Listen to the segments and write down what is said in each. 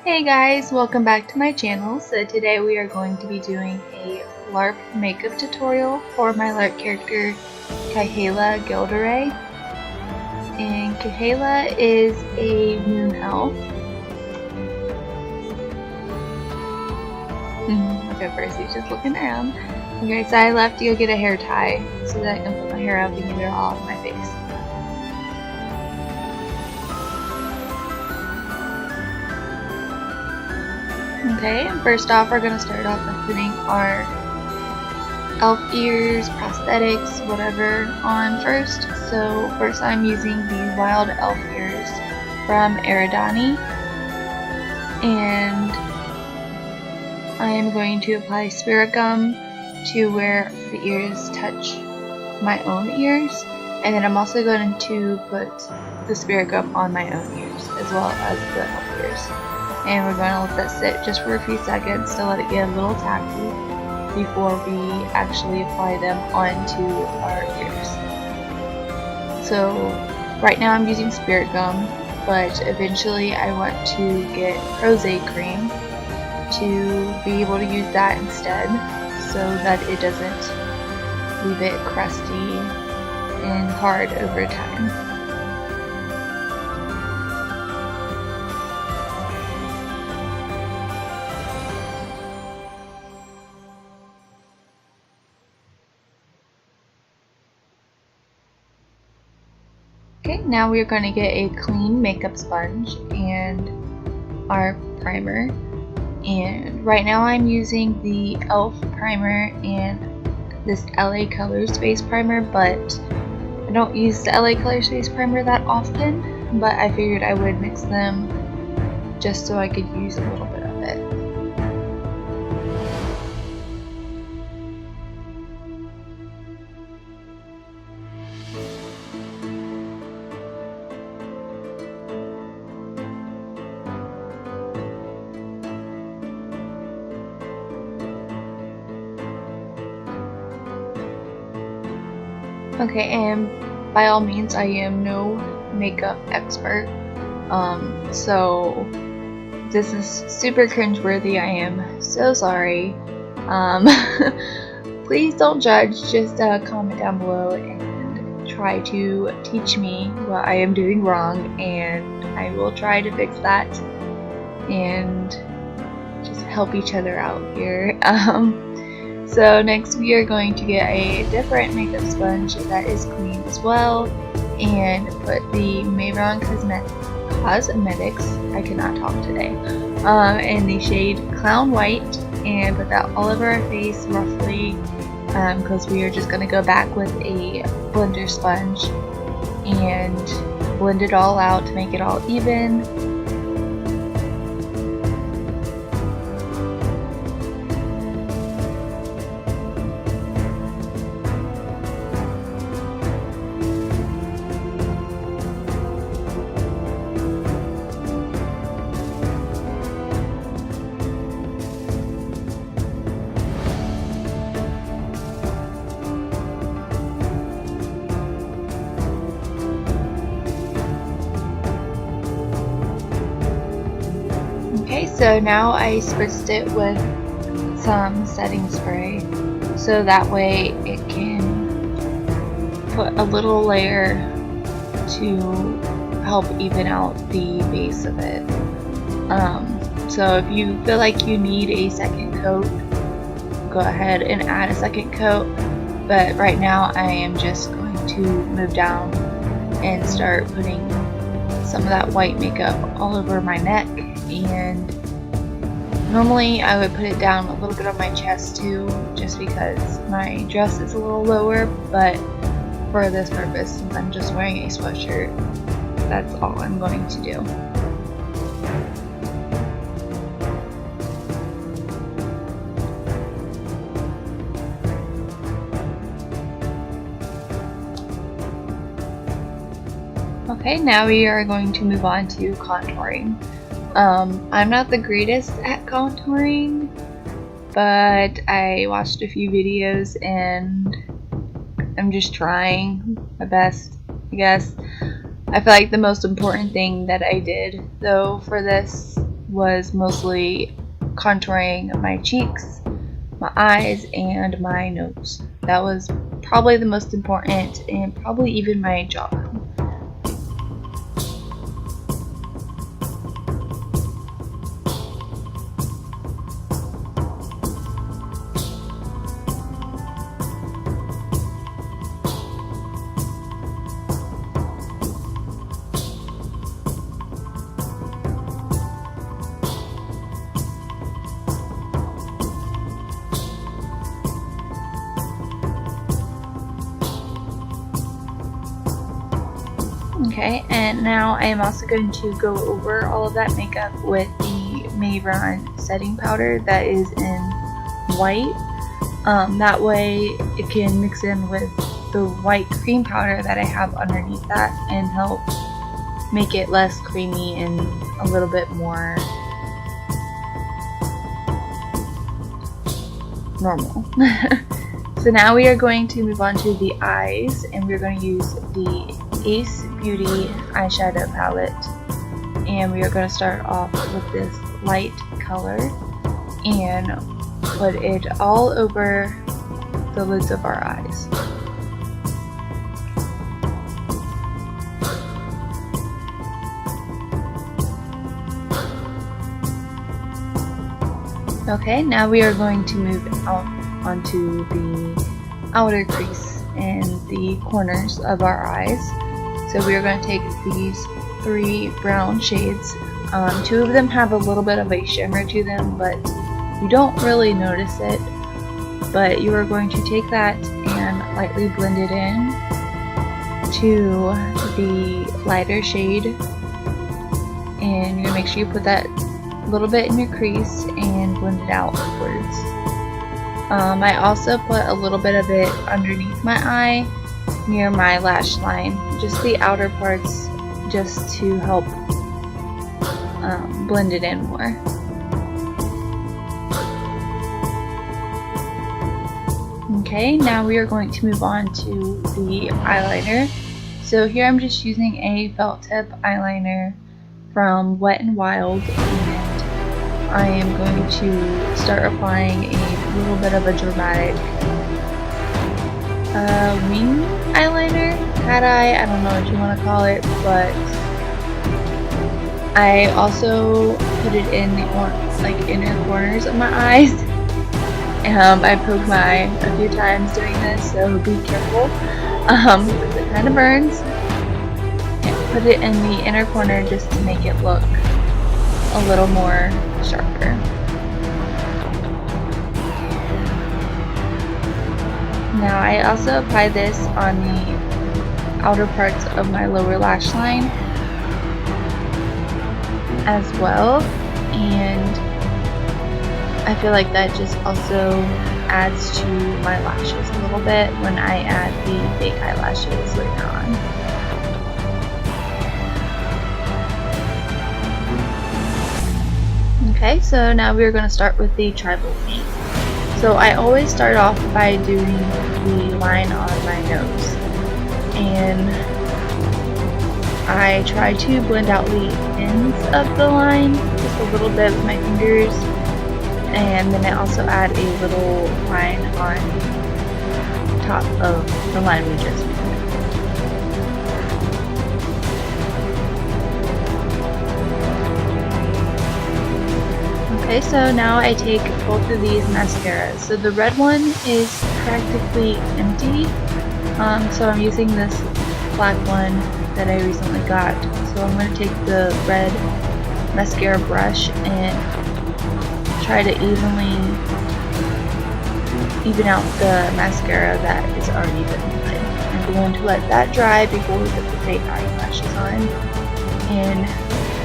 Hey guys, welcome back to my channel. So today we are going to be doing a Larp makeup tutorial for my Larp character Kahala Gilderay. And Kahala is a moon elf. Okay, first he's just looking around. Okay, so I left to go get a hair tie so that I can put my hair up and get it all off my face. Okay, and first off we're going to start off by putting our elf ears, prosthetics, whatever on first. So first I'm using the wild elf ears from Eridani, and I am going to apply spirit gum to where the ears touch my own ears, and then I'm also going to put the spirit gum on my own ears as well as the elf ears. And we're going to let that sit just for a few seconds to let it get a little tacky before we actually apply them onto our ears. So right now I'm using spirit gum, but eventually I want to get rose cream to be able to use that instead, so that it doesn't leave it crusty and hard over time. Okay, now we're going to get a clean makeup sponge and our primer. And right now I'm using the e.l.f. primer and this LA Colors face primer, but I don't use the LA Colors face primer that often, but I figured I would mix them just so I could use a little bit of it. Okay, and by all means, I am no makeup expert, so this is super cringeworthy. I am so sorry. Please don't judge, just comment down below and try to teach me what I am doing wrong, and I will try to fix that and just help each other out here. So next we are going to get a different makeup sponge that is clean as well, and put the Mayron Cosmetics, I cannot talk today, in the shade Clown White, and put that all over our face roughly, because we are just going to go back with a blender sponge and blend it all out to make it all even. Okay, so now I spritzed it with some setting spray, so that way it can put a little layer to help even out the base of it. So if you feel like you need a second coat, go ahead and add a second coat, but right now I am just going to move down and start putting some of that white makeup all over my neck. And normally I would put it down a little bit on my chest too, just because my dress is a little lower, but for this purpose, since I'm just wearing a sweatshirt, that's all I'm going to do. Okay, now we are going to move on to contouring. I'm not the greatest at contouring, but I watched a few videos and I'm just trying my best, I guess. I feel like the most important thing that I did though for this was mostly contouring my cheeks, my eyes, and my nose. That was probably the most important, and probably even my jawbone. Okay, and now I am also going to go over all of that makeup with the Mavron setting powder that is in white. That way it can mix in with the white cream powder that I have underneath that and help make it less creamy and a little bit more normal. So now we are going to move on to the eyes, and we're going to use the Ace Beauty eyeshadow palette, and we are going to start off with this light color and put it all over the lids of our eyes. Okay, now we are going to move out onto the outer crease and the corners of our eyes. So we are going to take these 3 brown shades. 2 of them have a little bit of a shimmer to them, but you don't really notice it. But you are going to take that and lightly blend it in to the lighter shade, and you're going to make sure you put that a little bit in your crease and blend it out upwards. I also put a little bit of it underneath my eye near my lash line, just the outer parts, just to help blend it in more. Okay, now we are going to move on to the eyeliner. So here I'm just using a felt tip eyeliner from Wet n Wild, and I am going to start applying a little bit of a dramatic wing eyeliner, cat eye, I don't know what you want to call it, but I also put it in the inner corners of my eyes. I poked my eye a few times doing this, so be careful, because it kind of burns. And put it in the inner corner just to make it look a little more sharper. Now I also apply this on the outer parts of my lower lash line as well, and I feel like that just also adds to my lashes a little bit when I add the fake eyelashes later on. Okay, so now we're going to start with the tribal paint. So I always start off by doing the line on my nose, and I try to blend out the ends of the line just a little bit with my fingers, and then I also add a little line on top of the line we just made. Okay, so now I take both of these mascaras. So the red one is practically empty, so I'm using this black one that I recently got. So I'm going to take the red mascara brush and try to even out the mascara that is already been applied. I'm going to let that dry before we put the fake eyelashes on. And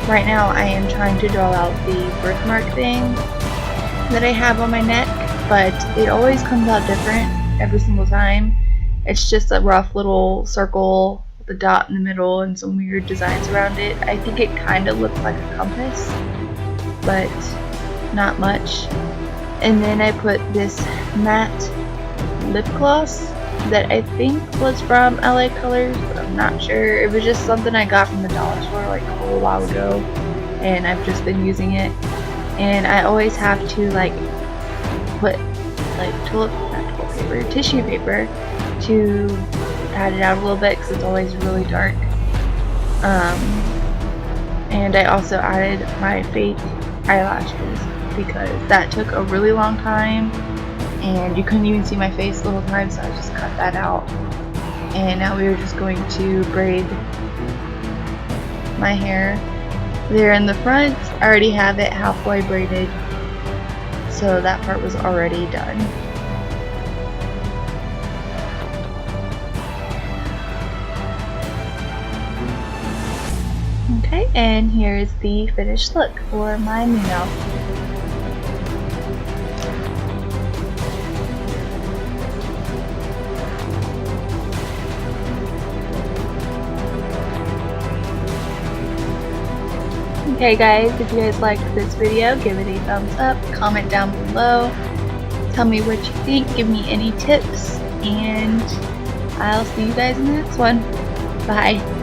right now I am trying to draw out the birthmark thing that I have on my neck, but it always comes out different every single time. It's just a rough little circle with a dot in the middle and some weird designs around it. I think it kind of looks like a compass, but not much. And then I put this matte lip gloss that I think was from LA Colors, but I'm not sure. It was just something I got from the dollar store like a whole while ago, and I've just been using it. And I always have to like put like tissue paper to pat it out a little bit because it's always really dark. And I also added my fake eyelashes because that took a really long time and you couldn't even see my face the whole time, so I just cut that out. And now we are just going to braid my hair. There in the front, I already have it halfway braided, so that part was already done. Okay, and here's the finished look for my new nail. Okay guys, if you guys liked this video, give it a thumbs up, comment down below, tell me what you think, give me any tips, and I'll see you guys in the next one. Bye.